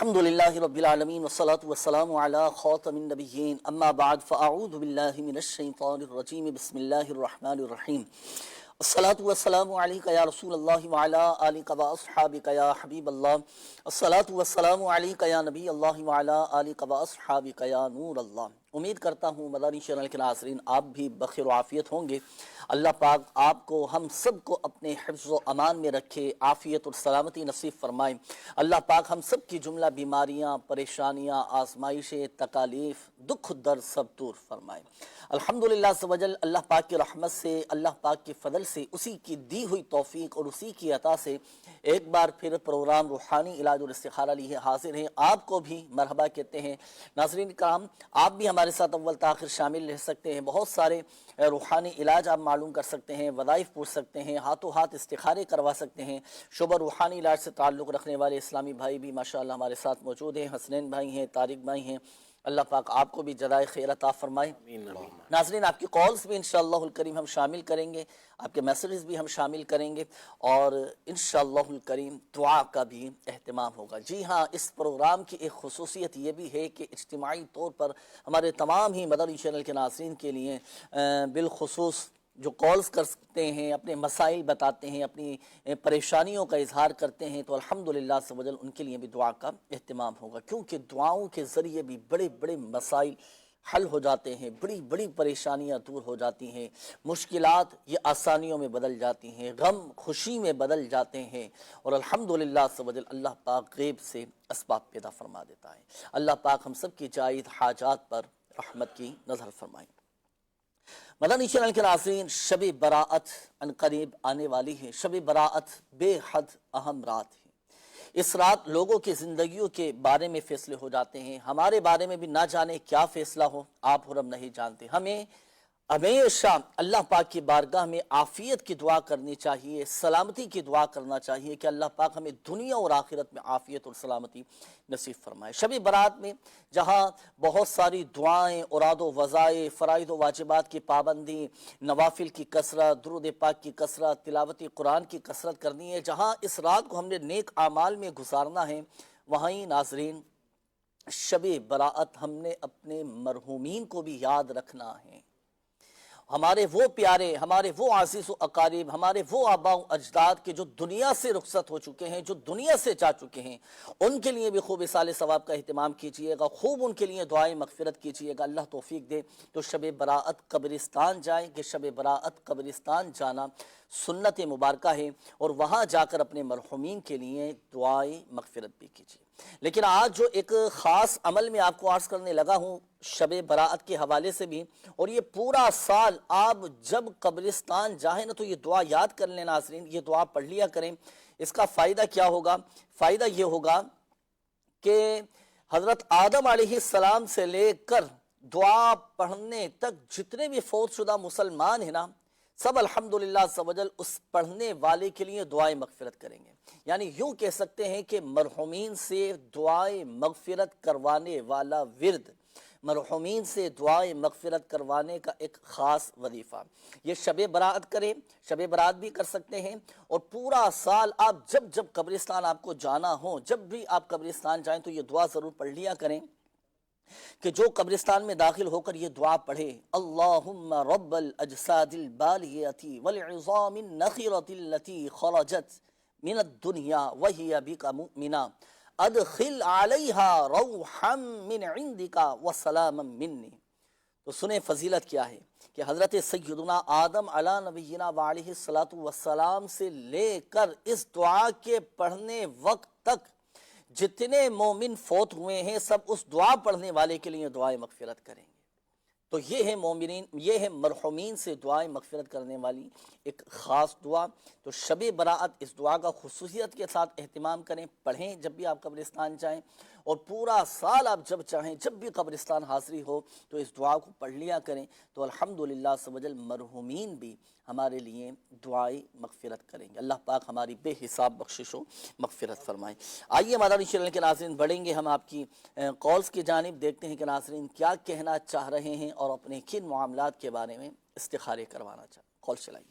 الحمدللہ رب العالمین والصلاة والسلام علی خاتم النبیین اما بعد فاعوذ باللہ من الشیطان الرجیم بسم اللہ الرحمن الرحیم الصلاة والسلام علیکہ یا رسول اللہ وعلا آلکہ واصحابکہ یا حبیب اللہ الصلاة والسلام علیکہ یا نبی اللہ وعلا آلکہ واصحابکہ یا نور اللہ۔ امید کرتا ہوں مدانی چینل کے ناظرین آپ بھی بخیر و عافیت ہوں گے۔ اللہ پاک آپ کو ہم سب کو اپنے حفظ و امان میں رکھے، عافیت اور سلامتی نصیب فرمائے۔ اللہ پاک ہم سب کی جملہ بیماریاں، پریشانیاں، آزمائشیں، تکالیف، دکھ در سب دور فرمائے۔ الحمدللہ سبحانہ اللہ پاک کی رحمت سے، اللہ پاک کے فضل سے، اسی کی دی ہوئی توفیق اور اسی کی عطا سے ایک بار پھر پروگرام روحانی علاج اور استخارہ لیے حاضر ہیں۔ آپ کو بھی مرحبا کہتے ہیں۔ ناظرین کرام، آپ بھی ہمارے ساتھ اول تاخر شامل رہ سکتے ہیں۔ بہت سارے روحانی علاج آپ معلوم کر سکتے ہیں، وظائف پوچھ سکتے ہیں، ہاتھوں ہاتھ استخارے کروا سکتے ہیں۔ شعبہ روحانی علاج سے تعلق رکھنے والے اسلامی بھائی بھی ماشاءاللہ ہمارے ساتھ موجود ہیں۔ حسنین بھائی ہیں، طارق بھائی ہیں، اللہ پاک آپ کو بھی جزائے خیر عطا فرمائے۔ ناظرین آپ کی کالز بھی انشاءاللہ الکریم ہم شامل کریں گے، آپ کے میسیجز بھی ہم شامل کریں گے، اور انشاءاللہ الکریم دعا کا بھی اہتمام ہوگا۔ جی ہاں، اس پروگرام کی ایک خصوصیت یہ بھی ہے کہ اجتماعی طور پر ہمارے تمام ہی مدنی چینل کے ناظرین کے لیے بالخصوص جو کالز کر سکتے ہیں، اپنے مسائل بتاتے ہیں، اپنی پریشانیوں کا اظہار کرتے ہیں، تو الحمدللہ عز و جل ان کے لیے بھی دعا کا اہتمام ہوگا، کیونکہ دعاؤں کے ذریعے بھی بڑے بڑے مسائل حل ہو جاتے ہیں، بڑی بڑی پریشانیاں دور ہو جاتی ہیں، مشکلات یہ آسانیوں میں بدل جاتی ہیں، غم خوشی میں بدل جاتے ہیں، اور الحمدللہ عز و جل اللہ پاک غیب سے اسباب پیدا فرما دیتا ہے۔ اللہ پاک ہم سب کی جائز حاجات پر رحمت کی نظر فرمائیں۔ مدنی چینل کے ناظرین، شب براءت ان قریب آنے والی ہے۔ شب براءت بے حد اہم رات ہے۔ اس رات لوگوں کی زندگیوں کے بارے میں فیصلے ہو جاتے ہیں۔ ہمارے بارے میں بھی نہ جانے کیا فیصلہ ہو، آپ اور ہم نہیں جانتے۔ ہمیں ہمیشہ اللہ پاک کی بارگاہ میں عافیت کی دعا کرنی چاہیے، سلامتی کی دعا کرنا چاہیے کہ اللہ پاک ہمیں دنیا اور آخرت میں عافیت اور سلامتی نصیب فرمائے۔ شب برات میں جہاں بہت ساری دعائیں، اوراد و وظائف، فرائض و واجبات کی پابندی، نوافل کی کثرت، درود پاک کی کثرت، تلاوت قرآن کی کثرت کرنی ہے، جہاں اس رات کو ہم نے نیک اعمال میں گزارنا ہے، وہیں ناظرین شب براءت ہم نے اپنے مرحومین کو بھی یاد رکھنا ہے۔ ہمارے وہ پیارے، ہمارے وہ عزیز و اقارب، ہمارے وہ آباء و اجداد کے جو دنیا سے رخصت ہو چکے ہیں، جو دنیا سے جا چکے ہیں، ان کے لیے بھی خوب اصال ثواب کا اہتمام کیجئے گا، خوب ان کے لیے دعائیں مغفرت کیجئے گا۔ اللہ توفیق دے تو شب براءت قبرستان جائیں، کہ شب براءت قبرستان جانا سنت مبارکہ ہے، اور وہاں جا کر اپنے مرحومین کے لیے دعائیں مغفرت بھی کیجئے۔ لیکن آج جو ایک خاص عمل میں آپ کو عرض کرنے لگا ہوں شب براءت کے حوالے سے بھی، اور یہ پورا سال آپ جب قبرستان جائیں نا تو یہ دعا یاد کر لیں ناظرین، یہ دعا پڑھ لیا کریں۔ اس کا فائدہ کیا ہوگا؟ فائدہ یہ ہوگا کہ حضرت آدم علیہ السلام سے لے کر دعا پڑھنے تک جتنے بھی فوت شدہ مسلمان ہیں نا، سب الحمدللہ عز و جل اس پڑھنے والے کے لیے دعائیں مغفرت کریں گے۔ یعنی یوں کہہ سکتے ہیں کہ مرحومین سے دعائیں مغفرت کروانے والا ورد، مرحومین سے دعائیں مغفرت کروانے کا ایک خاص وظیفہ، یہ شب براءت کریں، شب براءت بھی کر سکتے ہیں، اور پورا سال آپ جب جب قبرستان آپ کو جانا ہو، جب بھی آپ قبرستان جائیں تو یہ دعا ضرور پڑھ لیا کریں کہ جو قبرستان میں داخل ہو کر یہ دعا پڑھے: اللہم رب الاجساد البالیۃ والعظام النخرۃ التي خرجت من الدنیا وہی بک مؤمنہ ادخل علیہا روحا من عندک وسلاما منی۔ تو سنیں فضیلت کیا ہے کہ حضرت سیدنا آدم علی نبینا وعلیہ السلام سے لے کر اس دعا کے پڑھنے وقت تک جتنے مومن فوت ہوئے ہیں، سب اس دعا پڑھنے والے کے لیے دعائیں مغفرت کریں گے۔ تو یہ ہے مومنین، یہ ہے مرحومین سے دعائیں مغفرت کرنے والی ایک خاص دعا۔ تو شب براءت اس دعا کا خصوصیت کے ساتھ اہتمام کریں، پڑھیں جب بھی آپ قبرستان جائیں، اور پورا سال آپ جب چاہیں جب بھی قبرستان حاضری ہو تو اس دعا کو پڑھ لیا کریں، تو الحمدللہ عز و جل مرحومین بھی ہمارے لیے دعائیں مغفرت کریں گے۔ اللہ پاک ہماری بے حساب بخشش و مغفرت فرمائے۔ آئیے مدنی چینل کے ناظرین بڑھیں گے ہم آپ کی کالز کی جانب، دیکھتے ہیں کہ ناظرین کیا کہنا چاہ رہے ہیں اور اپنے کن معاملات کے بارے میں استخارے کروانا چاہتے ہیں۔ کال چلائیے۔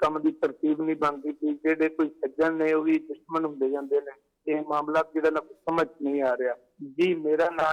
ਕੰਮ ਦੀ ਤਰਤੀਬ ਨਹੀਂ ਬਣਦੀ ਪਈ, ਜਿਹੜੇ ਕੋਈ ਸੱਜਣ ਨੇ ਉਹ ਵੀ ਦੁਸ਼ਮਣ ਹੁੰਦੇ ਜਾਂਦੇ ਨੇ। ਇਹ ਮਾਮਲਾ ਜਿਹੜਾ ਨਾ ਸਮਝ ਨਹੀਂ ਆ ਰਿਹਾ ਜੀ। ਮੇਰਾ ਨਾਮ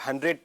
100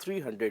300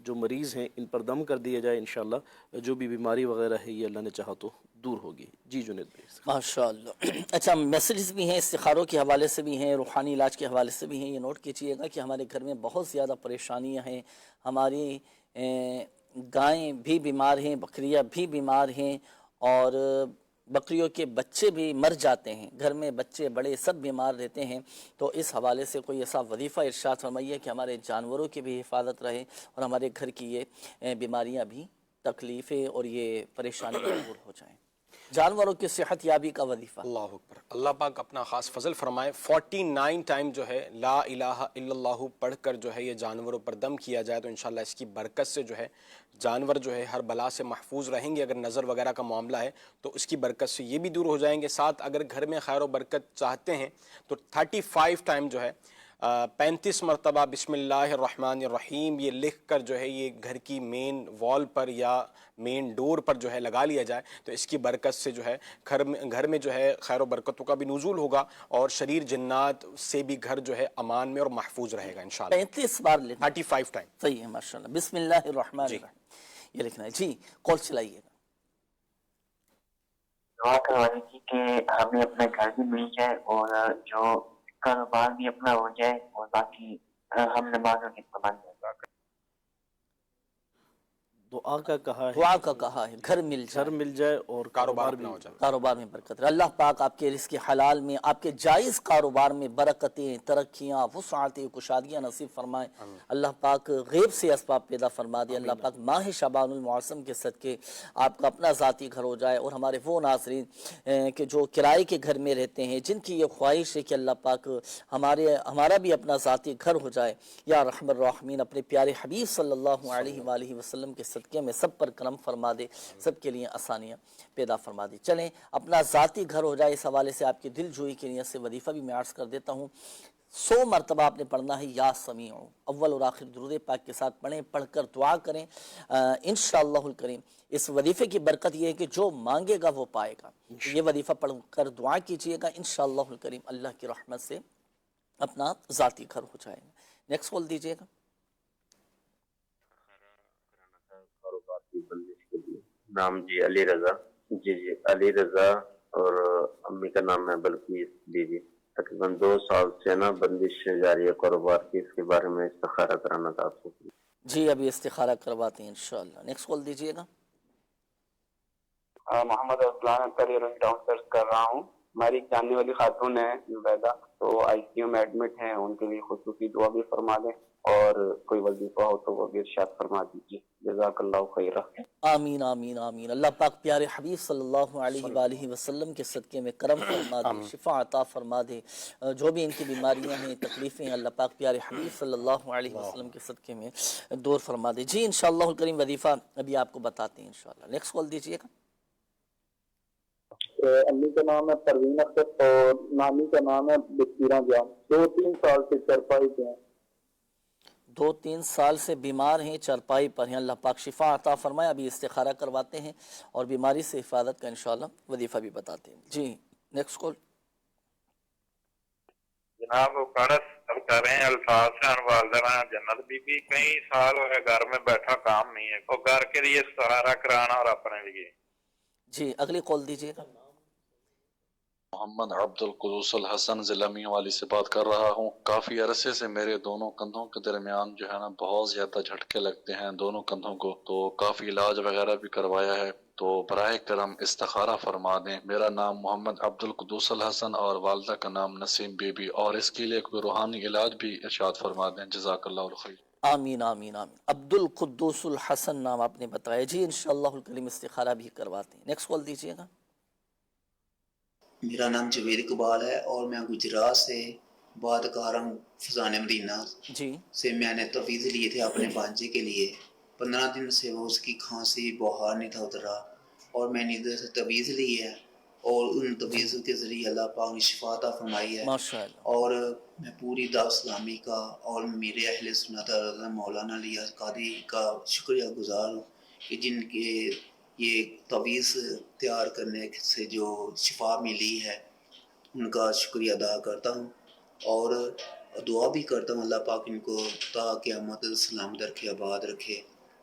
جو مریض ہیں ان پر دم کر دیا جائے، انشاءاللہ جو بھی بیماری وغیرہ ہے یہ اللہ نے چاہا تو دور ہوگی۔ جی جنید بھائی۔ ماشاء اللہ۔ اچھا، میسیجز بھی ہیں استخاروں کے حوالے سے بھی ہیں، روحانی علاج کے حوالے سے بھی ہیں۔ یہ نوٹ کیجئے گا کہ ہمارے گھر میں بہت زیادہ پریشانیاں ہیں، ہماری گائیں بھی بیمار ہیں، بکریاں بھی بیمار ہیں، اور بکریوں کے بچے بھی مر جاتے ہیں، گھر میں بچے بڑے سب بیمار رہتے ہیں۔ تو اس حوالے سے کوئی ایسا وظیفہ ارشاد فرمائیے کہ ہمارے جانوروں کی بھی حفاظت رہے اور ہمارے گھر کی یہ بیماریاں بھی، تکلیفیں اور یہ پریشانیاں دور ہو جائیں، جانوروں کی صحت یابی کا وظیفہ۔ اللہ اکبر۔ اللہ پاک اپنا خاص فضل فرمائے، 49 ٹائم جو ہے لا الہ الا اللہ پڑھ کر جو ہے یہ جانوروں پر دم کیا جائے تو انشاءاللہ اس کی برکت سے جو ہے جانور جو ہے ہر بلا سے محفوظ رہیں گے۔ اگر نظر وغیرہ کا معاملہ ہے تو اس کی برکت سے یہ بھی دور ہو جائیں گے۔ ساتھ اگر گھر میں خیر و برکت چاہتے ہیں تو 35 ٹائم جو ہے 35 مرتبہ بسم اللہ الرحمن الرحیم یہ لکھ کر جو ہے یہ گھر کی مین وال پر یا مین ڈور پر جو ہے لگا لیا جائے تو اس کی برکت سے جو ہے گھر میں جو ہے خیر و برکتوں کا بھی نزول ہوگا اور شریر جنات سے بھی گھر جو ہے امان میں اور محفوظ رہے گا انشاءاللہ۔ 35 بار لینا، 35 ٹائم۔ صحیح ہے ماشاءاللہ۔ بسم اللہ الرحمن الرحیم یہ لکھنا ہے۔ جی کال چلائیے گا۔ دعا کروانی تھی کہ ہمیں اپنا گھر بھی مل جائے اور جو کاروبار بھی اپنا ہو جائے اور باقی ہم نمازوں کی پابند ہو۔ دعا کا کہا ہے، دعا کا کہا ہے، گھر مل جائے، گھر مل جائے اور کاروبار بھی اپنا ہو جائے۔ کاروبار میں برکت رہے۔ اللہ پاک آپ کے رزق حلال میں، آپ کے جائز کاروبار میں برکتیں، ترقیاں، وسعتیں، کشادیاں نصیب فرمائے۔ اللہ پاک غیب سے اسباب پیدا فرما دے۔ اللہ پاک ماہ شعبان المعظم کے صدقے آپ کا اپنا ذاتی گھر ہو جائے، اور ہمارے وہ ناظرین کہ جو کرائے کے گھر میں رہتے ہیں، جن کی یہ خواہش ہے کہ اللہ پاک ہمارا بھی اپنا ذاتی گھر ہو جائے، یا رحم الراحمین اپنے پیارے حبیب صلی اللہ علیہ وآلہ وسلم کے صدقے میں سب پر کرم فرما دے، سب کے لیے آسانیاں پیدا فرما دے۔ چلیں اپنا ذاتی گھر ہو جائے، اس حوالے سے آپ کی دل جوئی کی نیت سے وظیفہ بھی میں عرض کر دیتا ہوں۔ 100 مرتبہ آپ نے پڑھنا ہے یا سمیع، اول اور آخر درود پاک کے ساتھ پڑھیں، پڑھ کر دعا کریں۔ انشاءاللہ الکریم اس وظیفے کی برکت یہ ہے کہ جو مانگے گا وہ پائے گا۔ یہ وظیفہ پڑھ کر دعا کیجئے گا، انشاءاللہ الکریم اللہ کی رحمت سے اپنا ذاتی گھر ہو جائے گا۔ نیکسٹ کال دیجئے گا۔ نام جی علی رضا، جی علی رضا، اور امی کا نام ہے بلقیس جی۔ تقریباً 2 سال سے نا بندش جاری ہے کاروبار کی، اس کے بارے میں استخارہ کرانا تھا آپ کو۔ جی ابھی استخارہ کرواتے ہیں انشاءاللہ۔ نیکسٹ کال دیجئے گا۔ محمد اسلام کری رنگ ٹاؤن سرچ کر رہا ہوں۔ ہماری ایک جاننے والی خاتون ہے زبیدہ، تو آئی سی یو میں ایڈمٹ ہیں، ان کے لیے خصوصی دعا بھی فرما دیں، اور کوئی وظیفہ ہو تو وہ بھی ارشاد فرما دیجیے۔ جزاک اللہ خیرہ۔ آمین آمین آمین۔ اللہ پاک پیارے حبیب صلی اللہ علیہ وآلہ وسلم کے صدقے میں کرم فرما دے، شفا عطا فرما دے، جو بھی ان کی بیماریاں ہیں، تکلیفیں ہیں، اللہ پاک پیارے حبیب صلی اللہ علیہ وسلم کے صدقے میں دور فرما دے۔ جی انشاءاللہ الکریم وظیفہ ابھی آپ کو بتاتے ہیں انشاءاللہ۔ نیکسٹ کال دیجئے گا۔ امی کا نام ہے پروین اختر اور نانی کا نام ہے بصیرہ جان، 2-3 سال سے چرپائی پہ ہیں۔ 2-3 سال سے بیمار ہیں، چرپائی پر ہیں، اللہ پاک شفا عطا فرمائے۔ ابھی استخارہ کرواتے ہیں اور بیماری سے حفاظت کا انشاءاللہ وظیفہ بھی بتاتے ہیں۔ جی نیکسٹ کال۔ جناب قرض ہم کر رہے ہیں الفاظ سے والدہ جنت بی بی، کئی سال ہو گئے گھر میں بیٹھا کام نہیں ہے، اور گھر کے لیے استخارہ کرانا اور اپنے لیے۔ جی اگلی کال دیجیے گا۔ محمد عبد القدوس الحسن ضلع میاں والی سے بات کر رہا ہوں۔ کافی عرصے سے میرے دونوں کندھوں کے درمیان جو ہے نا بہت زیادہ جھٹکے لگتے ہیں دونوں کندھوں کو، تو کافی علاج وغیرہ بھی کروایا ہے، تو براہ کرم استخارہ فرما دیں۔ میرا نام محمد عبد القدوس الحسن اور والدہ کا نام نسیم بی بی، اور اس کے لیے کوئی روحانی علاج بھی ارشاد فرما دیں۔ جزاک اللہ خیر۔ آمین آمین آمین۔ عبد القدوس الحسن نام آپ نے بتایا، جی انشاءاللہ الکریم استخارہ بھی کرواتے ہیں۔ نیکسٹ کال دیجیے گا۔ میرا نام جوید اقبال ہے اور میں گجرات سے بات کر رہا ہوں، فضان مدینہ سے۔ میں نے توفیز لیے تھے اپنے بانجے کے لیے، 15 دن سے وہ اس کی کھانسی بخار نہیں تھا اترا، اور میں نے ادھر سے تویز لی ہے، اور ان تویزوں کے ذریعے اللہ پاک نے شفا عطا فرمائی ہے۔ اور میں پوری دعوت اسلامی کا اور میرے اہل سنت مولانا الیاس قادری کا شکریہ گزار ہوں کہ جن کے یہ تویز تیار کرنے سے جو شفا ملی ہے، ان کا شکریہ ادا کرتا ہوں، اور دعا بھی کرتا ہوں اللہ پاک ان کو تا قیامت سلامت رکھے، آباد رکھے۔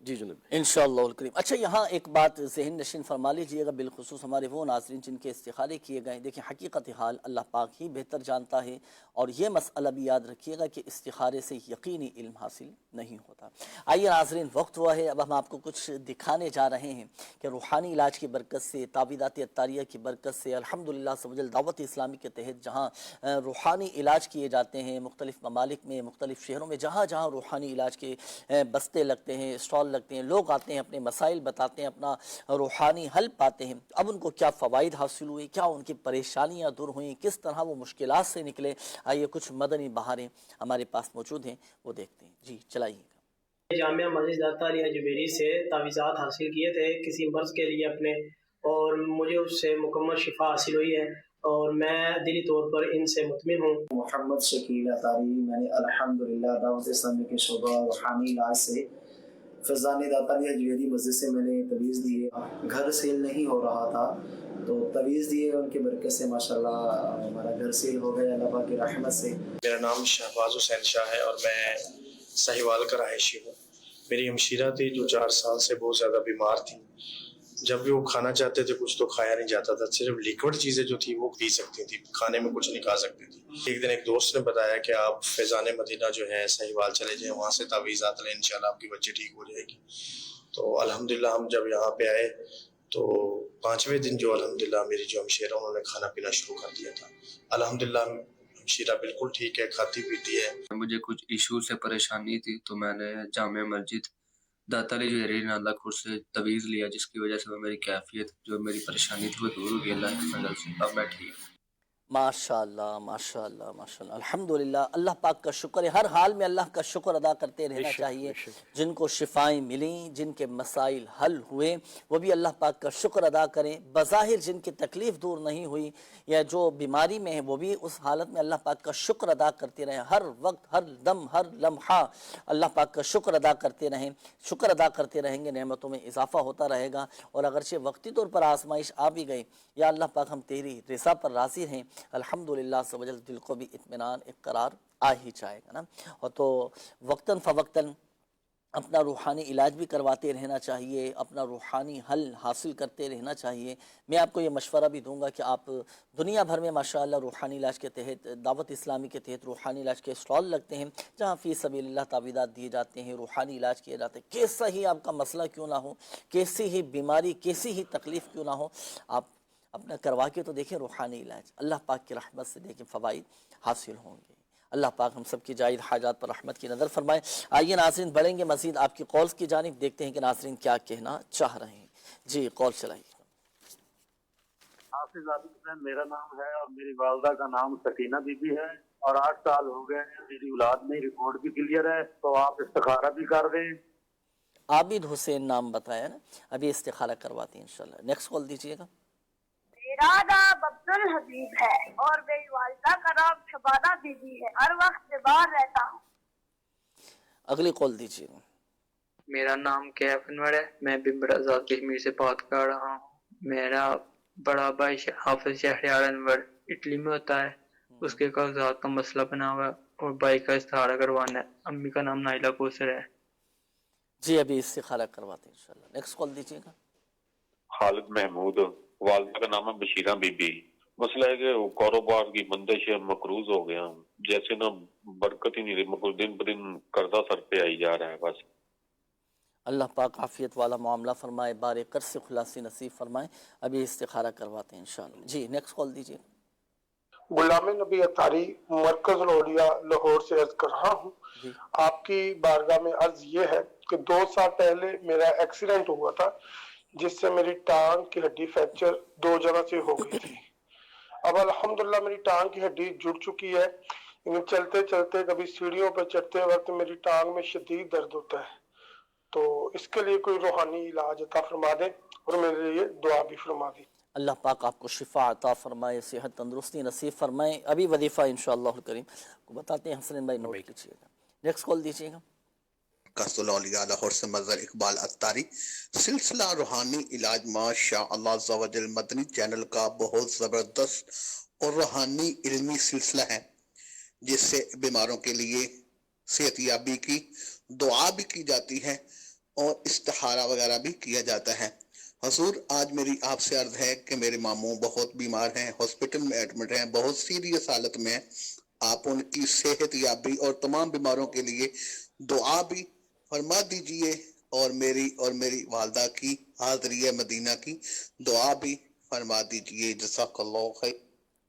جی جناب انشاءاللہ الکریم. اچھا یہاں ایک بات ذہن نشین فرما لیجیے گا، بالخصوص ہمارے وہ ناظرین جن کے استخارے کیے گئے. دیکھیں حقیقت حال اللہ پاک ہی بہتر جانتا ہے، اور یہ مسئلہ بھی یاد رکھیے گا کہ استخارے سے یقینی علم حاصل نہیں ہوتا. آئیے ناظرین وقت ہوا ہے، اب ہم آپ کو کچھ دکھانے جا رہے ہیں کہ روحانی علاج کی برکت سے، تعویذات عطاریہ کی برکت سے الحمدللہ سبحان دعوت اسلامی کے تحت جہاں روحانی علاج کیے جاتے ہیں مختلف ممالک میں، مختلف شہروں میں، جہاں جہاں روحانی علاج کے بستے لگتے ہیں، اسٹال لگتے ہیں، لوگ آتے ہیں اپنے مسائل بتاتے ہیں، اپنا روحانی حل پاتے ہیں. اب ان کو کیا فوائد حاصل ہوئے، کیا ان کی پریشانیاں دور ہوئیں، کس طرح وہ مشکلات سے نکلے، آئیے کچھ مدنی بہاریں ہمارے پاس موجود ہیں وہ دیکھتے ہیں. جی چلائیے گا. جامعہ مسجد عطاریہ جبیری سے تعویذات حاصل کیے تھے کسی مرض کے لیے اپنے، اور مجھے اس سے مکمل شفا حاصل ہوئی ہے اور میں دلی طور پر ان سے مطمئن ہوں. محمد شکیل عطاری، میں نے الحمدللہ دعوت اسلامی کے شعبہ روحانی علاج سے فیضان عطاریہ جبیری مسجد سے میں نے تعویذ دیے. گھر سیل نہیں ہو رہا تھا تو تعویذ دیے، ان کی برکت سے ماشاءاللہ ہمارا گھر سیل ہو گیا اللہ پاک کی رحمت سے. میرا نام شہباز حسین شاہ ہے اور میں سہیوال کا رہائشی ہوں. میری ہمشیرہ تھی جو 4 سال سے بہت زیادہ بیمار تھی. جب بھی وہ کھانا چاہتے تھے کچھ تو کھایا نہیں جاتا تھا، صرف لیکوڈ چیزیں جو تھی وہ پی سکتی تھی، کھانے میں کچھ نہیں کھا سکتی تھی. ایک دن ایک دوست نے بتایا کہ آپ فیضان مدینہ جو ہے سہیوال چلے جائیں، وہاں سے تعویذات لیں، انشاءاللہ آپ کی بچی ٹھیک ہو جائے گی. تو الحمدللہ ہم جب یہاں پہ آئے تو 5ویں دن جو الحمدللہ میری جو ہمشیرہ انہوں نے کھانا پینا شروع کر دیا تھا. الحمدللہ ہمشیرہ بالکل ٹھیک ہے، کھاتی پیتی ہے. مجھے کچھ ایشو سے پریشانی تھی تو میں نے جامع مسجد داتا علی جوہری نالا کھور سے تعویذ لیا، جس کی وجہ سے میری کیفیت جو میری پریشانی تھی وہ دور ہو گئی اللہ کی فضل سے. اب میں ٹھیک ہوں. ماشاءاللہ ماشاءاللہ ماشاءاللہ الحمدللہ. اللہ پاک کا شکر ہے، ہر حال میں اللہ کا شکر ادا کرتے رہنا چاہیے. جن کو شفائیں ملیں، جن کے مسائل حل ہوئے، وہ بھی اللہ پاک کا شکر ادا کریں. بظاہر جن کی تکلیف دور نہیں ہوئی یا جو بیماری میں ہیں وہ بھی اس حالت میں اللہ پاک کا شکر ادا کرتے رہیں. ہر وقت، ہر دم، ہر لمحہ اللہ پاک کا شکر ادا کرتے رہیں. شکر ادا کرتے رہیں گے نعمتوں میں اضافہ ہوتا رہے گا. اور اگرچہ وقتی طور پر آزمائش آ بھی گئی، یا اللہ پاک ہم تیری رضا پر راضی ہیں، الحمدللہ سبحان دل کو بھی اطمینان ایک قرار آ ہی جائے گا نا. اور تو وقتاً فوقتاً اپنا روحانی علاج بھی کرواتے رہنا چاہیے، اپنا روحانی حل حاصل کرتے رہنا چاہیے. میں آپ کو یہ مشورہ بھی دوں گا کہ آپ دنیا بھر میں ماشاءاللہ روحانی علاج کے تحت، دعوت اسلامی کے تحت روحانی علاج کے اسٹال لگتے ہیں جہاں فی سبیل اللہ تعویذات دیے جاتے ہیں، روحانی علاج کیے جاتے ہیں. کیسا ہی آپ کا مسئلہ کیوں نہ ہو، کیسی ہی بیماری، کیسی ہی تکلیف کیوں نہ ہو، آپ اپنا کروا کے تو دیکھیں روحانی علاج. اللہ پاک کی رحمت سے دیکھیں فوائد حاصل ہوں گے. اللہ پاک ہم سب کی جائز حاجات پر رحمت کی نظر فرمائے. آئیے ناظرین بڑھیں گے مزید آپ کی کالز کی جانب، دیکھتے ہیں کہ ناظرین کیا کہنا چاہ رہے ہیں. جی کال چلائیے. حافظ عابد حسین میرا نام ہے اور میری والدہ کا نام سکینہ بی بی ہے اور 8 سال ہو گئے ہیں. میری اولاد میں رپورٹ بھی کلیئر ہے، تو آپ استخارہ بھی کر دیں. عابد حسین نام بتایا نا، ابھی استخارہ کرواتے ہیں انشاءاللہ. نیکسٹ کال دیجیے گا. میرا نام عبدالحبیب ہے اور میری والدہ کا نام شبانہ بی بی ہے. ہر وقت بیمار رہتا ہوں. اگلی کال دیجیے گا. میرا نام کیف انور ہے، میں بمبر آزاد کشمیر سے بات کر رہا ہوں. میرا بڑا بھائی حافظ شہریار انور اٹلی میں ہوتا ہے، اس کے کاغذات کا مسئلہ بنا ہوا ہے اور بھائی کا استخارہ کروانا ہے. امی کا نام نائلہ کوثر ہے. جی ابھی استخارہ کرواتے ہیں انشاءاللہ. نیکسٹ کال دیجیے گا. خالد محمود، والدہ کا نام ہے بشیرہ بی بی. مسئلہ ہے کہ کاروبار کی بندش ہے، مقروض ہو گیا، جیسے نا برکت ہی نہیں رہی، مگر دن بدن قرضہ سر پہ آئی جا رہا ہے. بس اللہ پاک عافیت والا معاملہ فرمائے، بار قرض سے خلاصی نصیب فرمائے. ابھی استخارہ کرواتے ہیں انشاءاللہ. جی نیکسٹ کال دیجیے. غلام نبی عطاری مرکز لوہریا لاہور سے عرض کر رہا ہوں. آپ کی بارگاہ میں عرض یہ ہے کہ 2 سال پہلے میرا ایکسیڈنٹ ہوا تھا جس سے میری ٹانگ کی ہڈی فریکچر 2 جگہ سے ہو گئی تھی. اب الحمدللہ میری ٹانگ کی ہڈی جڑ چکی ہے، لیکن چلتے چلتے کبھی سیڑھیوں پہ چڑھتے وقت میری ٹانگ میں شدید درد ہوتا ہے. تو اس کے لیے کوئی روحانی علاج عطا فرما دیں اور میرے لیے دعا بھی فرما دیں. اللہ پاک آپ کو شفا عطا فرمائے، صحت تندرستی نصیب فرمائے. ابھی وظیفہ انشاءاللہ الکریم کو بتاتے ہیں. حسنین بھائی نوٹ کیجیے گا. نیکسٹ کال دیجیے گا. قصد الاولیاء لاہور سے مظہر اقبال عطاری. سلسلہ روحانی علاج ماشاء اللہ عز و جل مدنی چینل کا بہت زبردست اور روحانی علمی سلسلہ ہے، جس سے بیماروں کے لیے صحت یابی کی دعا بھی کی جاتی ہے اور استخارہ وغیرہ بھی کیا جاتا ہے۔ حضور آج میری آپ سے عرض ہے کہ میرے ماموں بہت بیمار ہیں، ہاسپٹل میں ایڈمٹ ہیں، بہت سیریس حالت میں ہیں، آپ ان کی صحت یابی اور تمام بیماروں کے لیے دعا بھی فرما دیجئے، اور میری والدہ کی حاضری مدینہ کی دعا بھی فرما دیجئے۔ جزاک اللہ خیر۔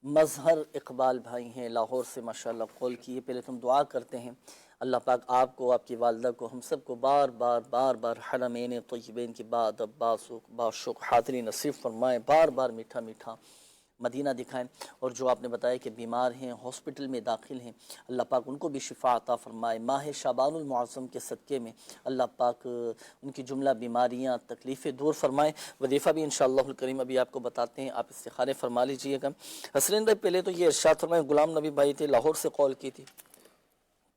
مظہر اقبال بھائی ہیں لاہور سے، ماشاءاللہ قول کیے۔ پہلے تم دعا کرتے ہیں اللہ پاک آپ کو، آپ کی والدہ کو، ہم سب کو بار بار حرمین طیبین کی باشق حاضری نصیب فرمائیں، بار بار میٹھا میٹھا مدینہ دکھائیں، اور جو آپ نے بتایا کہ بیمار ہیں، ہاسپٹل میں داخل ہیں، اللہ پاک ان کو بھی شفا عطا فرمائے۔ ماہ شعبان المعظم کے صدقے میں اللہ پاک ان کی جملہ بیماریاں، تکلیفیں دور فرمائے۔ وظیفہ بھی انشاءاللہ الکریم ابھی آپ کو بتاتے ہیں، آپ استخارے فرما لیجئے گا۔ حسنین بھائی پہلے تو یہ ارشاد فرمائے، غلام نبی بھائی تھے لاہور سے کال کی تھی،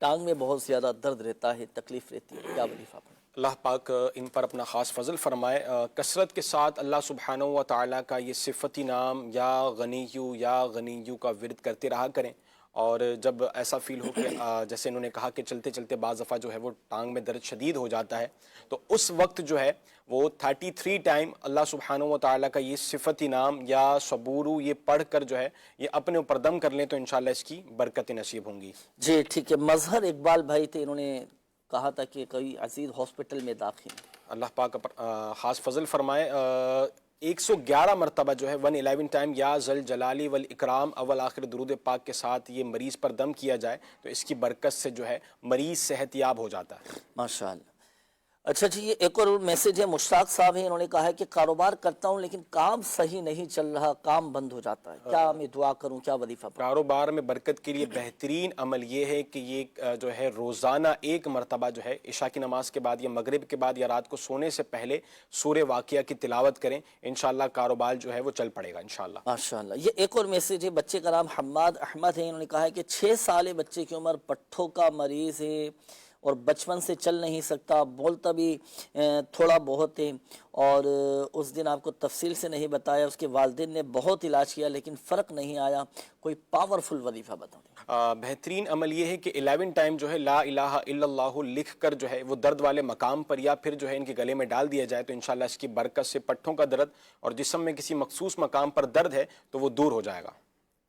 ٹانگ میں بہت زیادہ درد رہتا ہے، تکلیف رہتی ہے، کیا وظیفہ پڑھیں؟ اللہ پاک ان پر اپنا خاص فضل فرمائے۔ کثرت کے ساتھ اللہ سبحانہ و تعالیٰ کا یہ صفتی نام یا غنیو کا ورد کرتے رہا کریں، اور جب ایسا فیل ہو کہ جیسے انہوں نے کہا کہ چلتے چلتے بعض دفعہ جو ہے وہ ٹانگ میں درد شدید ہو جاتا ہے، تو اس وقت جو ہے وہ 33 ٹائم اللہ سبحانہ و تعالیٰ کا یہ صفتی نام یا صبورو یہ پڑھ کر جو ہے یہ اپنے اوپر دم کر لیں تو انشاءاللہ اس کی برکتیں نصیب ہوں گی۔ جی ٹھیک ہے۔ مظہر اقبال بھائی تھے، انہوں نے کہا تھا کہ کوئی عزیز ہاسپٹل میں داخل، اللہ پاک خاص فضل فرمائے۔ 111 مرتبہ جو ہے 111 ٹائم یا ذل جلالی والاکرام اول آخر درود پاک کے ساتھ یہ مریض پر دم کیا جائے تو اس کی برکت سے جو ہے مریض صحت یاب ہو جاتا ہے۔ ماشاءاللہ۔ اچھا جی، یہ ایک اور میسیج ہے، مشتاق صاحب ہیں، انہوں نے کہا ہے کہ کاروبار کرتا ہوں لیکن کام صحیح نہیں چل رہا، کام بند ہو جاتا ہے، کیا میں دعا کروں، کیا وظیفہ پڑھوں؟ کاروبار میں برکت کے لیے بہترین عمل یہ ہے کہ یہ جو ہے روزانہ ایک مرتبہ جو ہے عشاء کی نماز کے بعد یا مغرب کے بعد یا رات کو سونے سے پہلے سورہ واقعہ کی تلاوت کریں، انشاءاللہ کاروبار جو ہے وہ چل پڑے گا انشاءاللہ۔ ماشاءاللہ۔ یہ ایک اور میسیج ہے، بچے کا نام حماد احمد ہے، انہوں نے کہا ہے کہ 6 سال بچے کی عمر، پٹھوں کا مریض ہے اور بچپن سے چل نہیں سکتا، بولتا بھی تھوڑا بہت ہے، اور اس دن آپ کو تفصیل سے نہیں بتایا، اس کے والدین نے بہت علاج کیا لیکن فرق نہیں آیا، کوئی پاورفل وظیفہ بتا دیں۔ بہترین عمل یہ ہے کہ 11 ٹائم جو ہے لا الہ الا اللہ لکھ کر جو ہے وہ درد والے مقام پر یا پھر جو ہے ان کے گلے میں ڈال دیا جائے تو انشاءاللہ اس کی برکت سے پٹھوں کا درد اور جسم میں کسی مخصوص مقام پر درد ہے تو وہ دور ہو جائے گا۔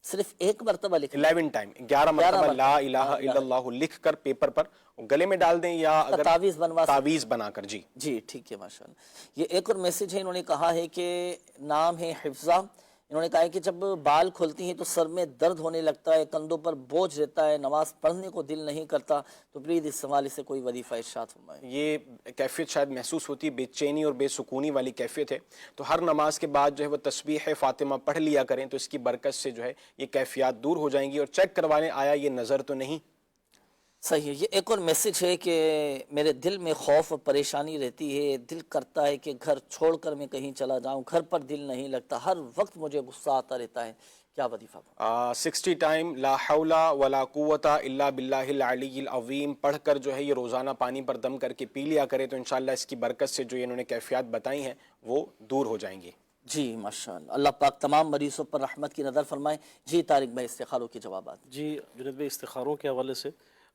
صرف ایک مرتبہ لکھ 11 ٹائم 11 مرتبہ لا الہ الا اللہ لکھ کر پیپر پر گلے میں ڈال دیں یا اگر تعویذ بنا کر۔ جی جی ٹھیک ہے، ماشاءاللہ۔ یہ ایک اور میسیج ہے، انہوں نے کہا ہے کہ نام ہے حفظہ، انہوں نے کہا ہے کہ جب بال کھلتی ہیں تو سر میں درد ہونے لگتا ہے، کندھوں پر بوجھ رہتا ہے، نماز پڑھنے کو دل نہیں کرتا، تو پلیز اس حوالے سے کوئی وظیفہ ارشاد فرمائے۔ یہ کیفیت شاید محسوس ہوتی ہے، بے چینی اور بے سکونی والی کیفیت ہے، تو ہر نماز کے بعد جو ہے وہ تسبیح فاطمہ پڑھ لیا کریں تو اس کی برکت سے جو ہے یہ کیفیات دور ہو جائیں گی، اور چیک کروانے آیا یہ نظر تو نہیں۔ صحیح ہے۔ یہ ایک اور میسیج ہے کہ میرے دل میں خوف اور پریشانی رہتی ہے، دل کرتا ہے کہ گھر چھوڑ کر میں کہیں چلا جاؤں، گھر پر دل نہیں لگتا، ہر وقت مجھے غصہ آتا رہتا ہے، کیا وظیفہ؟ 60 ٹائم لا حول ولا قوت الا باللہ العلی العظیم پڑھ کر جو ہے یہ روزانہ پانی پر دم کر کے پی لیا کرے تو انشاءاللہ اس کی برکت سے جو انہوں نے کیفیات بتائی ہیں وہ دور ہو جائیں گی۔ جی ماشاءاللہ، اللہ پاک تمام مریضوں پر رحمت کی نظر فرمائے۔ جی طارق بھائی، استخاروں کے جوابات۔ جی جنید بھائی، استخاروں کے حوالے سے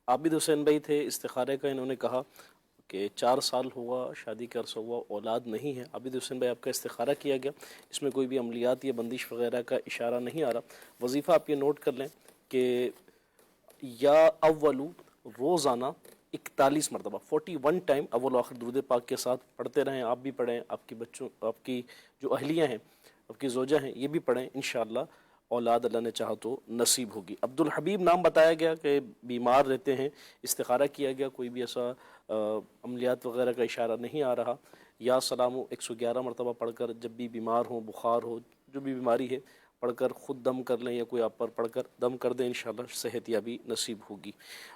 عابد حسین بھائی تھے، استخارے کا انہوں نے کہا کہ 4 سال ہوا شادی کا عرصہ ہوا، اولاد نہیں ہے۔ عابد حسین بھائی آپ کا استخارہ کیا گیا، اس میں کوئی بھی عملیات یا بندش وغیرہ کا اشارہ نہیں آ رہا۔ وظیفہ آپ یہ نوٹ کر لیں کہ یا اولو روزانہ 41 مرتبہ 41 ٹائم اول و آخر درود پاک کے ساتھ پڑھتے رہیں، آپ بھی پڑھیں، آپ کی بچوں، آپ کی جو اہلیہ ہیں، آپ کی زوجہ ہیں، یہ بھی پڑھیں، انشاءاللہ اولاد اللہ نے چاہا تو نصیب ہوگی۔ عبدالحبیب نام بتایا گیا کہ بیمار رہتے ہیں، استخارہ کیا گیا، کوئی بھی ایسا عملیات وغیرہ کا اشارہ نہیں آ رہا۔ یا سلام 111 مرتبہ پڑھ کر جب بھی بیمار ہوں، بخار ہو، جو بھی بیماری ہے، پڑھ کر خود دم کر لیں یا کوئی آپ پر پڑھ کر دم کر دیں، انشاءاللہ صحت یابی نصیب ہوگی۔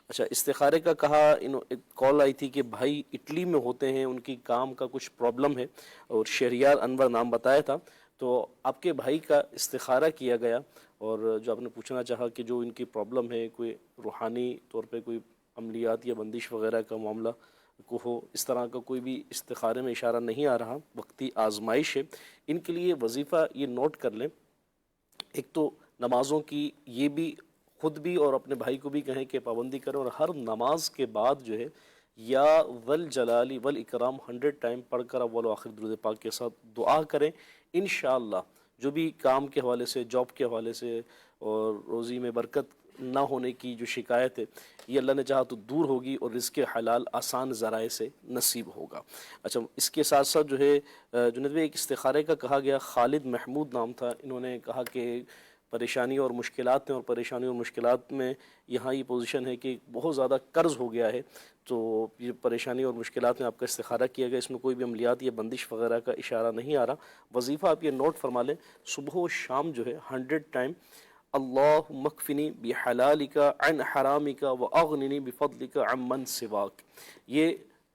اچھا، استخارے کا کہا، ایک کال آئی تھی کہ بھائی اٹلی میں ہوتے ہیں، ان کی کام کا کچھ پرابلم ہے، اور شہریار انور نام بتایا تھا، تو آپ کے بھائی کا استخارہ کیا گیا، اور جو آپ نے پوچھنا چاہا کہ جو ان کی پرابلم ہے، کوئی روحانی طور پہ کوئی عملیات یا بندش وغیرہ کا معاملہ کو ہو، اس طرح کا کوئی بھی استخارے میں اشارہ نہیں آ رہا، وقتی آزمائش ہے، ان کے لیے وظیفہ یہ نوٹ کر لیں۔ ایک تو نمازوں کی یہ بھی خود بھی اور اپنے بھائی کو بھی کہیں کہ پابندی کریں، اور ہر نماز کے بعد جو ہے یا ذل جلالی والاکرام 100 ٹائم پڑھ کر اول و آخر درود پاک کے ساتھ دعا کریں. انشاءاللہ جو بھی کام کے حوالے سے، جاب کے حوالے سے اور روزی میں برکت نہ ہونے کی جو شکایت ہے، یہ اللہ نے چاہا تو دور ہوگی اور رزق حلال آسان ذرائع سے نصیب ہوگا. اچھا، اس کے ساتھ ساتھ جو ہے جنید بھائی ایک استخارے کا کہا گیا، خالد محمود نام تھا، انہوں نے کہا کہ پریشانی اور مشکلات ہیں، اور پریشانی اور مشکلات میں یہاں یہ پوزیشن ہے کہ بہت زیادہ قرض ہو گیا ہے. تو یہ پریشانی اور مشکلات میں آپ کا استخارہ کیا گیا، اس میں کوئی بھی عملیات یا بندش وغیرہ کا اشارہ نہیں آ رہا. وظیفہ آپ یہ نوٹ فرما لیں، صبح و شام جو ہے 100 ٹائم اللہم اکفنی بحلالک عن حرامک واغننی بفضلک عمن سواک، یہ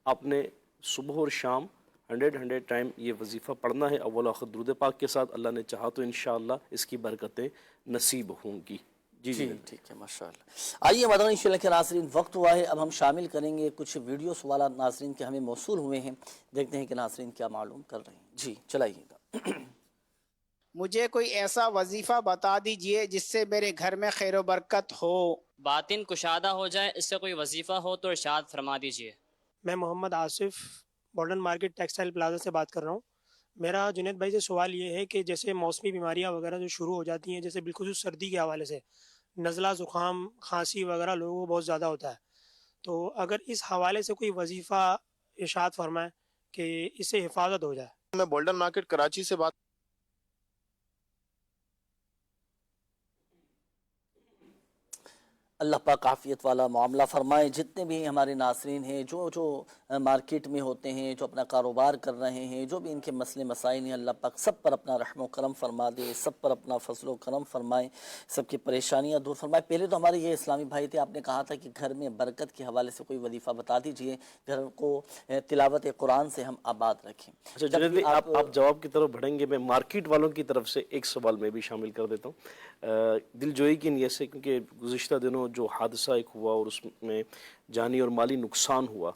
آپ نے صبح اور شام 100 ٹائم یہ وظیفہ پڑھنا ہے اول آخر درود پاک کے ساتھ. اللہ نے چاہا تو انشاءاللہ اس کی برکتیں نصیب ہوں گی. جی ٹھیک ہے، ماشاءاللہ. آئیے مدنی چینل کے ناظرین، وقت ہوا ہے اب ہم شامل کریں گے کچھ ویڈیو سوالات ناظرین کے ہمیں موصول ہوئے ہیں، دیکھتے ہیں کہ ناظرین کیا معلوم کر رہے ہیں. جی چلائیے گا. مجھے کوئی ایسا وظیفہ بتا دیجئے جس سے میرے گھر میں خیر و برکت ہو. باطن کشادہ ہو جائے، اس سے کوئی وظیفہ ہو تو ارشاد فرما دیجئے. میں Muhammad Asif modern market textile plaza سے بات کر رہا ہوں. میرا جنید بھائی سے سوال یہ ہے کہ جیسے موسمی بیماریاں وغیرہ جو شروع ہو جاتی ہیں، جیسے بالخصوص سردی کے حوالے سے نزلہ، زکام، کھانسی وغیرہ لوگوں کو بہت زیادہ ہوتا ہے، تو اگر اس حوالے سے کوئی وظیفہ ارشاد فرمائے کہ اس سے حفاظت ہو جائے. میں ماڈرن مارکیٹ کراچی سے بات. اللہ پاک عافیت والا معاملہ فرمائے. جتنے بھی ہمارے ناظرین ہیں جو مارکیٹ میں ہوتے ہیں، جو اپنا کاروبار کر رہے ہیں، جو بھی ان کے مسئلے مسائل ہیں، اللہ پاک سب پر اپنا رحم و کرم فرما دے، سب پر اپنا فضل و کرم فرمائے، سب کی پریشانیاں دور فرمائے. پہلے تو ہمارے یہ اسلامی بھائی تھے، آپ نے کہا تھا کہ گھر میں برکت کے حوالے سے کوئی وظیفہ بتا دیجئے، گھر کو تلاوت قرآن سے ہم آباد رکھیں. اچھا جنید بھائی، آپ جواب کی طرف بڑھیں گے، میں مارکیٹ والوں کی طرف سے ایک سوال میں بھی شامل کر دیتا ہوں دل جوئی کی نیت سے، کیونکہ گزشتہ دنوں جو حادثہ ایک ہوا اور اس میں جانی اور مالی نقصان ہوا،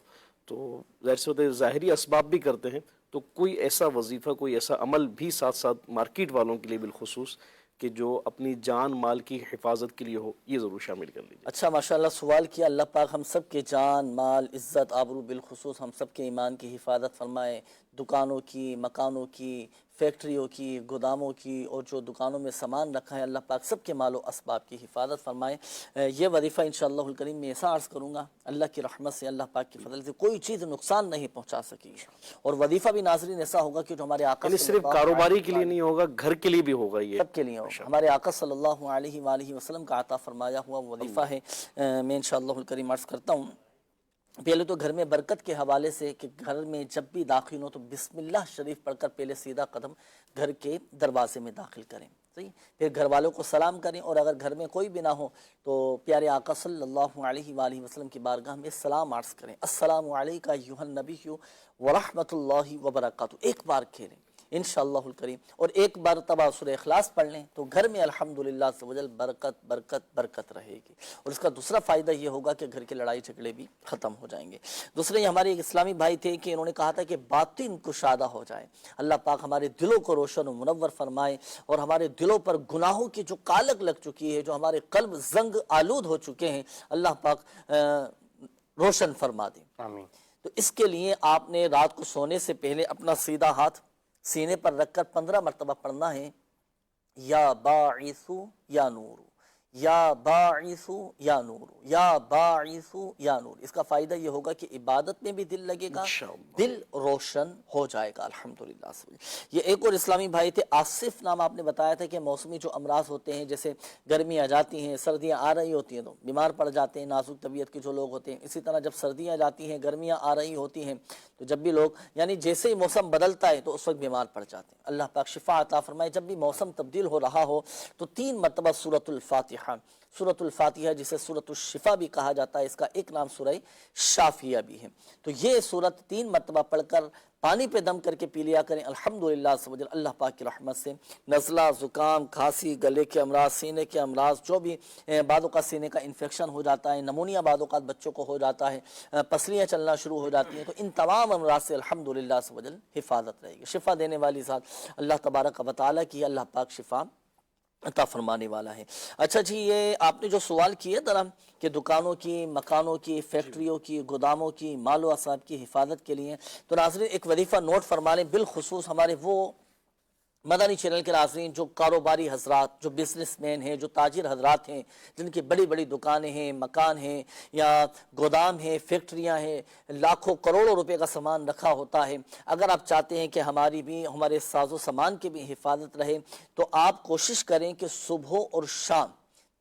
تو ظاہر سے ظاہری اسباب بھی کرتے ہیں، تو کوئی ایسا وظیفہ، کوئی ایسا عمل بھی ساتھ ساتھ مارکیٹ والوں کے لیے بالخصوص کہ جو اپنی جان مال کی حفاظت کے لیے ہو، یہ ضرور شامل کر لیجیے. اچھا ماشاءاللہ سوال کیا. اللہ پاک ہم سب کے جان مال عزت آبرو بالخصوص ہم سب کے ایمان کی حفاظت فرمائے. دکانوں کی، مکانوں کی، فیکٹریوں کی، گوداموں کی، اور جو دکانوں میں سامان رکھا ہے، اللہ پاک سب کے مال و اسباب کی حفاظت فرمائے. یہ وظیفہ انشاءاللہ الکریم میں ایسا عرض کروں گا، اللہ کی رحمت سے، اللہ پاک کی فضل سے کوئی چیز نقصان نہیں پہنچا سکی. اور وظیفہ بھی ناظرین ایسا ہوگا کہ جو ہمارے آقا صرف کاروباری کے لیے نہیں ہوگا، گھر کے لیے بھی ہوگا، یہ سب کے لیے ہوگا. ہمارے آقا صلی اللہ علیہ وآلہ وسلم کا عطا فرمایا ہوا وظیفہ ہے. میں انشاءاللہ الکریم عرض کرتا ہوں. پہلے تو گھر میں برکت کے حوالے سے کہ گھر میں جب بھی داخل ہو تو بسم اللہ شریف پڑھ کر پہلے سیدھا قدم گھر کے دروازے میں داخل کریں. صحیح، پھر گھر والوں کو سلام کریں، اور اگر گھر میں کوئی بھی نہ ہو تو پیارے آقا صلی اللہ علیہ وآلہ وسلم کی بارگاہ میں سلام عرض کریں. السلام علیکہ ایھا النبی ورحمۃ اللہ وبرکاتہ ایک بار کھیلیں انشاءاللہ الکریم، اور ایک بار تبع سورہ اخلاص پڑھ لیں تو گھر میں الحمدللہ عز و جل برکت برکت برکت رہے گی. اور اس کا دوسرا فائدہ یہ ہوگا کہ گھر کے لڑائی جھگڑے بھی ختم ہو جائیں گے. دوسرے یہ ہمارے ایک اسلامی بھائی تھے کہ انہوں نے کہا تھا کہ باطن کشادہ ہو جائے. اللہ پاک ہمارے دلوں کو روشن و منور فرمائے، اور ہمارے دلوں پر گناہوں کی جو کالک لگ چکی ہے، جو ہمارے قلب زنگ آلود ہو چکے ہیں، اللہ پاک روشن فرما دیں. آمین. تو اس کے لیے آپ نے رات کو سونے سے پہلے اپنا سیدھا ہاتھ سینے پر رکھ کر 15 مرتبہ پڑھنا ہے، یا باعث یا نور، یا باعث یا نور، یا باعث یا نور. اس کا فائدہ یہ ہوگا کہ عبادت میں بھی دل لگے گا، دل روشن ہو جائے گا الحمدللہ. یہ ایک اور اسلامی بھائی تھے، آصف نام آپ نے بتایا تھا کہ موسمی جو امراض ہوتے ہیں، جیسے گرمیاں جاتی ہیں، سردیاں آ رہی ہوتی ہیں تو بیمار پڑ جاتے ہیں، نازک طبیعت کے جو لوگ ہوتے ہیں. اسی طرح جب سردیاں جاتی ہیں، گرمیاں آ رہی ہوتی ہیں، تو جب بھی لوگ یعنی جیسے ہی موسم بدلتا ہے تو اس وقت بیمار پڑ جاتے ہیں. اللہ پاک شفا عطا فرمائے. جب بھی موسم تبدیل ہو رہا ہو تو 3 مرتبہ سورۃ الفاتحہ، سورۃ الفاتحہ جسے سورۃ الشفا بھی کہا جاتا ہے، اس کا ایک نام سورہ شافیہ بھی ہے، تو یہ سورت 3 مرتبہ پڑھ کر پانی پہ دم کر کے پی لیا کریں. الحمدللہ سبحان اللہ پاک کی رحمت سے نزلہ، زکام، کھانسی، گلے کے امراض، سینے کے امراض، جو بھی بعض اوقات سینے کا انفیکشن ہو جاتا ہے، نمونیا بعض اوقات بچوں کو ہو جاتا ہے، پسلیاں چلنا شروع ہو جاتی ہیں، تو ان تمام امراض سے الحمدللہ سبحان حفاظت رہے گی. شفا دینے والی ذات اللہ تبارک و تعالیٰ کی اللہ پاک شفا عطا فرمانے والا ہے۔ اچھا جی، یہ آپ نے جو سوال کیا ذرا کہ دکانوں کی، مکانوں کی، فیکٹریوں کی، گوداموں کی مال و اعصاب کی حفاظت کے لیے، تو ناظرین ایک وظیفہ نوٹ فرما لیں، بالخصوص ہمارے وہ مدنی چینل کے ناظرین جو کاروباری حضرات، جو بزنس مین ہیں، جو تاجر حضرات ہیں، جن کی بڑی بڑی دکانیں ہیں، مکان ہیں یا گودام ہیں، فیکٹریاں ہیں، لاکھوں کروڑوں روپے کا سامان رکھا ہوتا ہے، اگر آپ چاہتے ہیں کہ ہماری بھی، ہمارے ساز و سامان کی بھی حفاظت رہے، تو آپ کوشش کریں کہ صبح اور شام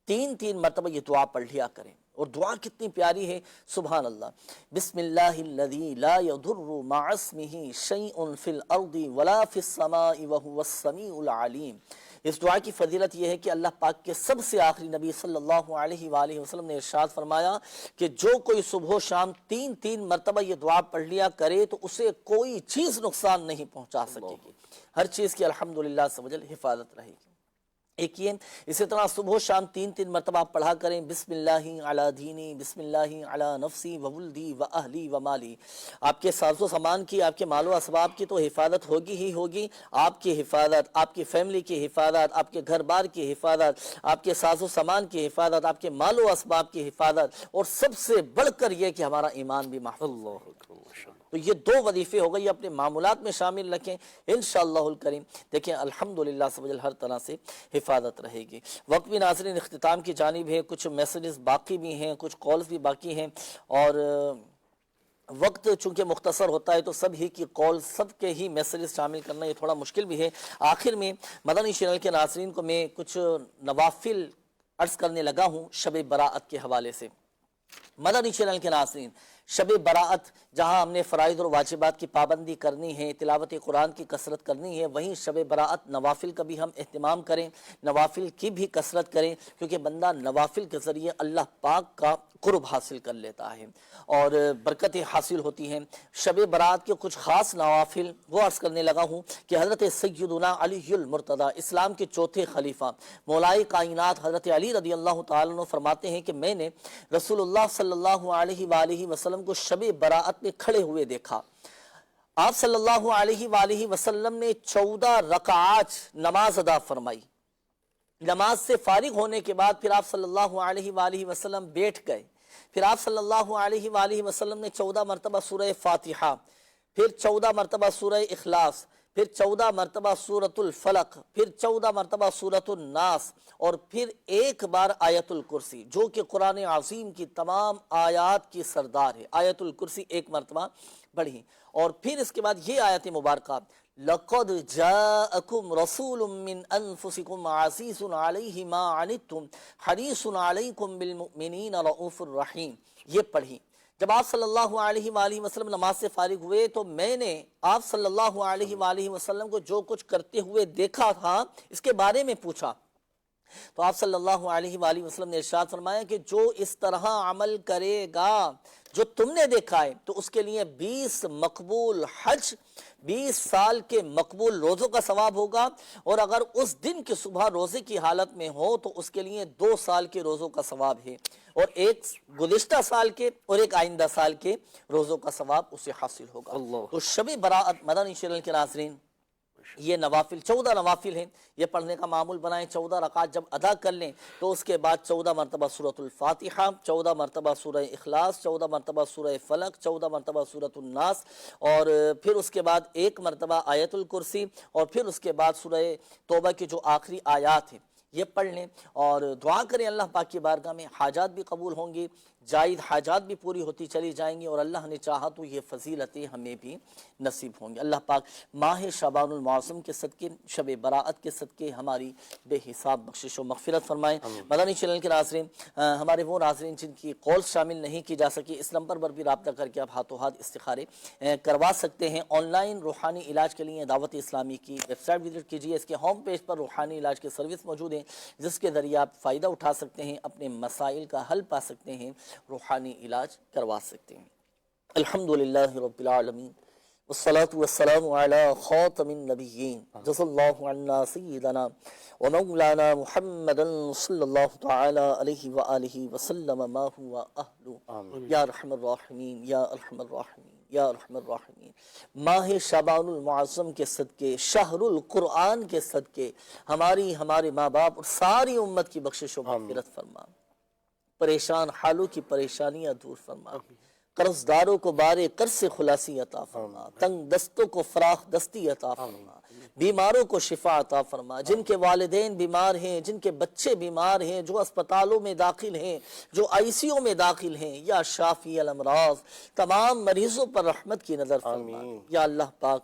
3 مرتبہ یہ دعا پڑھ لیا کریں۔ اور دعا کتنی پیاری ہے، سبحان اللہ، بسم اللہ الذی لا یضر مع اسمہ شیء فی الارض ولا فی السماء وہو السمیع العلیم۔ اس دعا کی فضیلت یہ ہے کہ اللہ پاک کے سب سے آخری نبی صلی اللہ علیہ وآلہ وسلم نے ارشاد فرمایا کہ جو کوئی صبح و شام 3 مرتبہ یہ دعا پڑھ لیا کرے تو اسے کوئی چیز نقصان نہیں پہنچا سکے گی، ہر چیز کی الحمدللہ عز و جل حفاظت رہے گی۔ ایک یہ، اسی طرح صبح و شام 3 مرتبہ آپ پڑھا کریں، بسم اللہ علی دینی، بسم اللہ علی نفسی وولدی واہلی ومالی۔ آپ کے ساز و سامان کی، آپ کے مال و اسباب کی تو حفاظت ہوگی ہی ہوگی، آپ کی حفاظت، آپ کی فیملی کی حفاظت، آپ کے گھر بار کی حفاظت، آپ کے ساز و سامان کی حفاظت، آپ کے مال و اسباب کی حفاظت، اور سب سے بڑھ کر یہ کہ ہمارا ایمان بھی محفوظ ہو۔ تو یہ 2 وظیفے ہو گئی، اپنے معمولات میں شامل رکھیں، انشاءاللہ الکریم دیکھیں الحمدللہ سبحانہ ہر طرح سے حفاظت رہے گی۔ وقت بھی ناظرین اختتام کی جانب ہے، کچھ میسیجز باقی بھی ہیں، کچھ کالز بھی باقی ہیں، اور وقت چونکہ مختصر ہوتا ہے تو سب ہی کی کال، سب کے ہی میسیجز شامل کرنا یہ تھوڑا مشکل بھی ہے۔ آخر میں مدنی چینل کے ناظرین کو میں کچھ نوافل عرض کرنے لگا ہوں شب براءت کے حوالے سے۔ مدنی چینل کے ناظرین، شب براءت جہاں ہم نے فرائض اور واجبات کی پابندی کرنی ہے، تلاوت قرآن کی کثرت کرنی ہے، وہیں شب براءت نوافل کا بھی ہم اہتمام کریں، نوافل کی بھی کثرت کریں، کیونکہ بندہ نوافل کے ذریعے اللہ پاک کا قرب حاصل کر لیتا ہے اور برکتیں حاصل ہوتی ہیں۔ شب براءت کے کچھ خاص نوافل وہ عرض کرنے لگا ہوں کہ حضرت سیدنا علی المرتضیٰ، اسلام کے چوتھے خلیفہ، مولائے کائنات حضرت علی رضی اللہ تعالیٰ عنہ فرماتے ہیں کہ میں نے رسول اللہ صلی اللہ علیہ وآلہ وسلم کو شب براءت میں کھڑے ہوئے دیکھا۔ آپ صلی اللہ علیہ وآلہ وسلم نے 14 رکعات نماز ادا فرمائی۔ نماز سے فارغ ہونے کے بعد پھر آپ صلی اللہ علیہ وآلہ وسلم بیٹھ گئے، پھر آپ صلی اللہ علیہ وآلہ وسلم نے 14 مرتبہ سورہ فاتحہ، پھر 14 مرتبہ سورہ اخلاص، پھر 14 مرتبہ سورۃ الفلق، پھر 14 مرتبہ سورۃ الناس، اور پھر ایک بار آیت الکرسی، جو کہ قرآن عظیم کی تمام آیات کی سردار ہے۔ آیت الکرسی 1 مرتبہ پڑھی، اور پھر اس کے بعد یہ آیت مبارکہ، لَقَدْ جَاءَكُمْ رَسُولٌ مِّنْ أَنفُسِكُمْ عَزِيزٌ عَلَيْهِ مَا عَنِتُّمْ حَرِيصٌ عَلَيْكُمْ بِالْمُؤْمِنِينَ رَءُوفٌ رَحِيمٌ۔ یہ پڑھی۔ جب آپ صلی اللہ علیہ وآلہ وسلم نماز سے فارغ ہوئے تو میں نے آپ صلی اللہ علیہ وآلہ وسلم کو جو کچھ کرتے ہوئے دیکھا تھا اس کے بارے میں پوچھا، تو آپ صلی اللہ علیہ وآلہ وسلم نے ارشاد فرمایا کہ جو اس طرح عمل کرے گا جو تم نے دیکھا ہے تو اس کے لیے 20 مقبول حج، 20 سال کے مقبول روزوں کا ثواب ہوگا، اور اگر اس دن کی صبح روزے کی حالت میں ہو تو اس کے لیے 2 سال کے روزوں کا ثواب ہے، اور ایک گزشتہ سال کے اور ایک آئندہ سال کے روزوں کا ثواب اسے حاصل ہوگا۔ تو شب براءت مدنی چینل کے ناظرین، یہ نوافل 14 نوافل ہیں، یہ پڑھنے کا معمول بنائیں۔ 14 رکعات جب ادا کر لیں تو اس کے بعد 14 مرتبہ سورۃ الفاتحہ، 14 مرتبہ سورہ اخلاص، 14 مرتبہ سورہ فلق، 14 مرتبہ سورۃ الناس، اور پھر اس کے بعد 1 مرتبہ آیت الکرسی، اور پھر اس کے بعد سورہ توبہ کی جو آخری آیات ہیں یہ پڑھ لیں، اور دعا کریں اللہ پاک کی بارگاہ میں، حاجات بھی قبول ہوں گی، جائز حاجات بھی پوری ہوتی چلی جائیں گی، اور اللہ نے چاہا تو یہ فضیلتیں ہمیں بھی نصیب ہوں گی۔ اللہ پاک ماہ شعبان المعظم کے صدقے، شب براءت کے صدقے ہماری بے حساب بخشش و مغفرت فرمائیں۔ مدنی چینل کے ناظرین، ہمارے وہ ناظرین جن کی کال شامل نہیں کی جا سکی، اس نمبر پر بھی رابطہ کر کے آپ ہاتھوں ہاتھ استخارے کروا سکتے ہیں۔ آن لائن روحانی علاج کے لیے دعوت اسلامی کی ویب سائٹ وزٹ کیجیے، اس کے ہوم پیج پر روحانی علاج کی سروس موجود ہے جس کے ذریعے آپ فائدہ اٹھا سکتے ہیں، اپنے مسائل کا حل پا سکتے ہیں، روحانی علاج کروا سکتے ہیں۔ الحمدللہ رب العالمین، والصلاة والسلام علی خاتم النبیین، جزا اللہ عنا سیدنا ومولانا محمد صلی اللہ تعالی علیہ وآلہ وسلم ما ہوا اہلو، یا ارحم الراحمین یا ارحم الراحمین یا ارحم الراحمین، ماہ شعبان المعظم کے صدقے، شہر القرآن کے صدقے ہماری، ہمارے ماں باپ اور ساری امت کی بخشش و مغفرت فرما، پریشان حالوں کی پریشانیاں دور فرما، قرض داروں کو بارے قرض سے خلاصی عطا فرما، تنگ دستوں کو فراخ دستی عطا فرما، بیماروں کو شفا عطا فرما، جن کے والدین بیمار ہیں، جن کے بچے بیمار ہیں، جو اسپتالوں میں داخل ہیں، جو آئی سی یو میں داخل ہیں، یا شافی الامراض، تمام مریضوں پر رحمت کی نظر فرما، یا اللہ پاک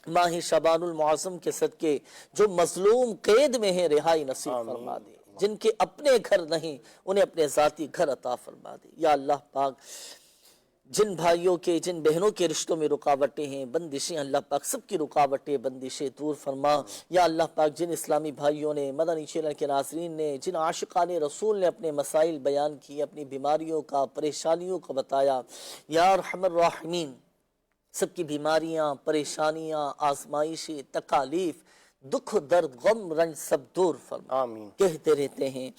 ماہ شعبان المعظم کے صدقے جو مظلوم قید میں ہیں رہائی نصیب فرما دے، جن کے اپنے گھر نہیں انہیں اپنے ذاتی گھر عطا فرما دے، یا اللہ پاک جن بھائیوں کے، جن بہنوں کے رشتوں میں رکاوٹیں ہیں، بندشیں، اللہ پاک سب کی رکاوٹیں، بندشیں دور فرما، یا اللہ پاک جن اسلامی بھائیوں نے، مدنی چینل کے ناظرین نے، جن عاشقان رسول نے اپنے مسائل بیان کیے، اپنی بیماریوں کا، پریشانیوں کا بتایا، یا ارحم الراحمین سب کی بیماریاں، پریشانیاں، آزمائشیں، تکالیف، دکھ، درد، غم، رنج سب دور فرما، کہتے رہتے ہیں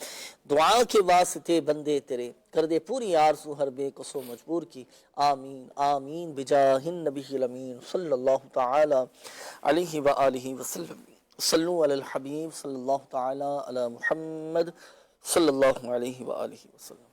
دعا کے واسطے بندے تیرے، کر دے پوری آرزو ہر بے کس و مجبور کی، آمین آمین بجاہ النبی الامین صلی اللہ تعالی علیہ وآلہ وسلم، صلو علی الحبیب صلی اللہ تعالی علی محمد صلی اللہ علیہ وآلہ وسلم۔